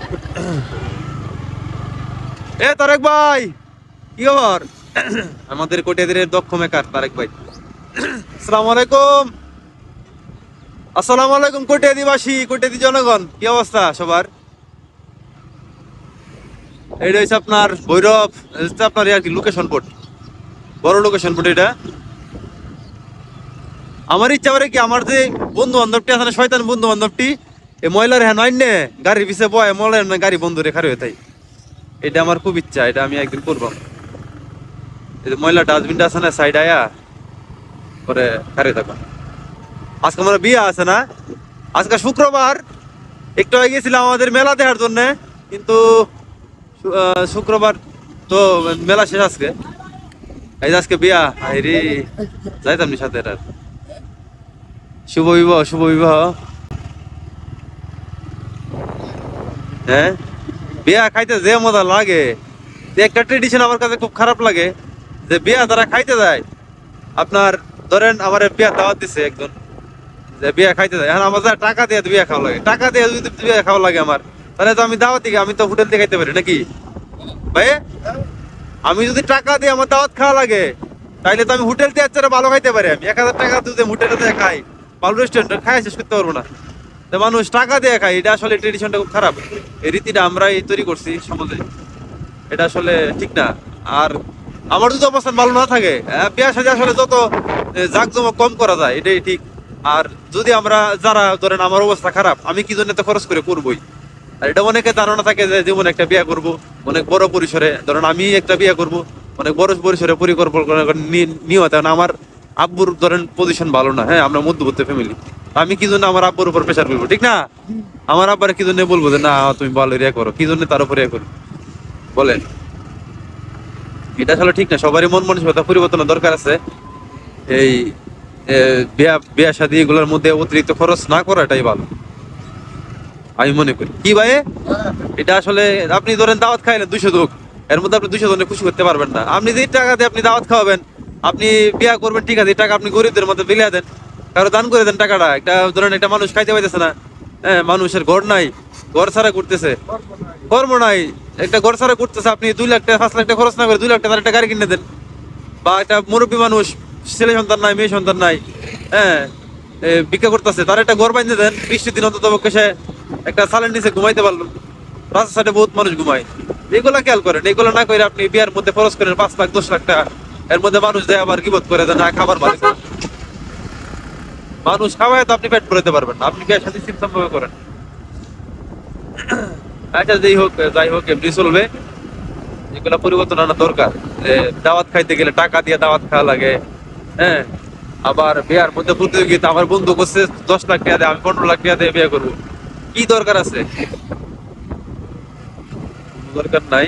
এ তারেক ভাই, কি খবর? আমাদের কোটিয়াদের দক্ষ মেকার তারেক ভাই। আসসালামু আলাইকুম। আসসালামু আলাইকুম কোটিয়াদিবাসী, কোটিয়াদি জনগণ, কি অবস্থা সবার? এটা হচ্ছে আপনার ভৈরব, আপনার আর কি লোকেশন বোর্ড, বড় লোকেশন বোর্ড এটা। আমার ইচ্ছা করে কি, আমার যে বন্ধু বান্ধবটি আছে না, শয়তান বন্ধু বান্ধবটি, এই ময়লার হ্যাঁ নয় নে গাড়ির পিছিয়ে বয়, ময়লার গাড়ি বন্ধ রেখা হয়ে তাই। এটা আমার খুব ইচ্ছা, এটা আমি একদিন করবো। এই যে ময়লা ডাস্টবিনটা আছে না, সাইড আয়া পরে খারে থাকো। আজকে আমার বিয়ে আছে না, আজকে শুক্রবার। একটু আগে গেছিলাম আমাদের মেলা দেখার জন্য, কিন্তু শুক্রবার তো মেলা শেষ আজকে। এই যে আজকে বিয়া, রে যাইতাম নি সাথে। এটার শুভ বিবাহ, শুভ বিবাহ। হ্যাঁ, বিয়া খাইতে যে মজা লাগে, যে একটা ট্রেডিশন আমার কাছে খুব খারাপ লাগে, যে বিয়া তারা খাইতে যায়। আপনার ধরেন আমার বিয়া দাওয়াত দিছে একজন, যে বিয়া খাইতে যায়, এখন আমার টাকা দিয়ে বিয়া খাওয়া লাগে, টাকা দিয়ে যদি বিয়া খাওয়া লাগে আমার, তাহলে তো আমি দাওয়াত দিকে, আমি তো হোটেল থেকে খাইতে পারি নাকি ভাই? আমি যদি টাকা দিয়ে আমার দাওয়াত খাওয়া লাগে, তাইলে তো আমি হোটেল থেকে ছাড়া ভালো খাইতে পারি। আমি 1000 টাকা যদি হোটেলে দিয়ে খাই, ভালো রেস্টুরেন্টে খাই, শেষ করতে পারবো না। তো মানুষ টাকা দিয়ে খায়, এটা আসলে ট্রেডিশনটা খুব খারাপ। এই রীতিটা আমরাই তৈরি করছি সমাজে, এটা আসলে ঠিক না। আর আমার যদি অবস্থান ভালো না থাকে, বিয়া সাথে আসলে যত জাঁকজমক কম করা যায় এটাই ঠিক। আর যদি আমরা যারা ধরেন আমার অবস্থা খারাপ, আমি কি জন্য এত খরচ করে করবোই। আর এটা অনেকে ধারণা থাকে যে জীবনে একটা বিয়ে করব অনেক বড় পরিসরে, ধরেন আমি একটা বিয়ে করব অনেক বড় পরিসরে পরিকল্পনা নিয়ত। কারণ আমার আব্বুর ধরেন পজিশন ভালো না, হ্যাঁ আমরা মধ্যবর্তী ফ্যামিলি, আমি কি জন্য আমার আব্বুর উপর প্রেশার ফেলবো, ঠিক না? আমার আব্বার কি জন্য বলবো যে না তুমি ভালো ইয়ে করো, কি জন্য তার উপরে ইয়ে করো বলেন? এটা আসলে ঠিক না। সবারই মন মানসিকতা পরিবর্তনের দরকার আছে। এই বিয়া বিয়া শাদী এগুলোর মধ্যে অতিরিক্ত খরচ না করাটাই ভালো আমি মনে করি। কি ভাই, এটা আসলে আপনি ধরেন দাওয়াত খাইলেন 200 লোক, এর মধ্যে আপনি 200 জনের খুশি করতে পারবেন না। আপনি যে টাকা দিয়ে আপনি দাওয়াত খাওয়াবেন, আপনি বিয়া করবেন, ঠিক আছে, এই টাকা আপনি গরিবদের মধ্যে বিলিয়ে দেন, কারো দান করে দেন টাকাটা। একটা ধরেন একটা মানুষ খাইতে পাইতেছে না, হ্যাঁ, মানুষের ঘর নাই, ঘর ছাড়া করতেছে, কর্ম নাই, একটা ঘর ছাড়া করতেছে, আপনি 2 লাখ টাকা 5 লাখ টাকা খরচ না করে 2 লাখ টাকা একটা গাড়ি কিনে দেন। বা একটা মুরব্বী মানুষ, ছেলে সন্তান নাই, মেয়ে সন্তান নাই, হ্যাঁ, ভিক্ষা করতেছে, তার একটা ঘর বাঁধতে দেন। বৃষ্টির দিন অন্তত পক্ষে সে একটা সালের নিচে ঘুমাইতে পারলো। রাস্তার সাইডে বহুত মানুষ ঘুমায়, এগুলা খেয়াল করেন। এগুলো না করে আপনি বিয়ার মধ্যে খরচ করেন 5 লাখ 10 লাখ টাকা, এর মধ্যে মানুষ দেয় আবার গিবত করে দেন, না খাবার ভালো করে। মানুষ খাওয়ায় তো আপনি পেট ভরাতে পারবেন না, আপনি বিয়ের সাথে সিস্টেম ভাবে করেন। আচ্ছা, যাই হোক এমনি চলবে। এগুলা পরিবর্তন আনা দরকার। যে দাওয়াত খাইতে গেলে টাকা দিয়ে দাওয়াত খাওয়া লাগে, হ্যাঁ, আবার বিয়ার মধ্যে প্রতিযোগিতা, আমার বন্ধু করছে 10 লাখ টাকা দিয়ে, আমি 15 লাখ টাকা দিয়ে বিয়ে করবো, কি দরকার আছে? দরকার নাই।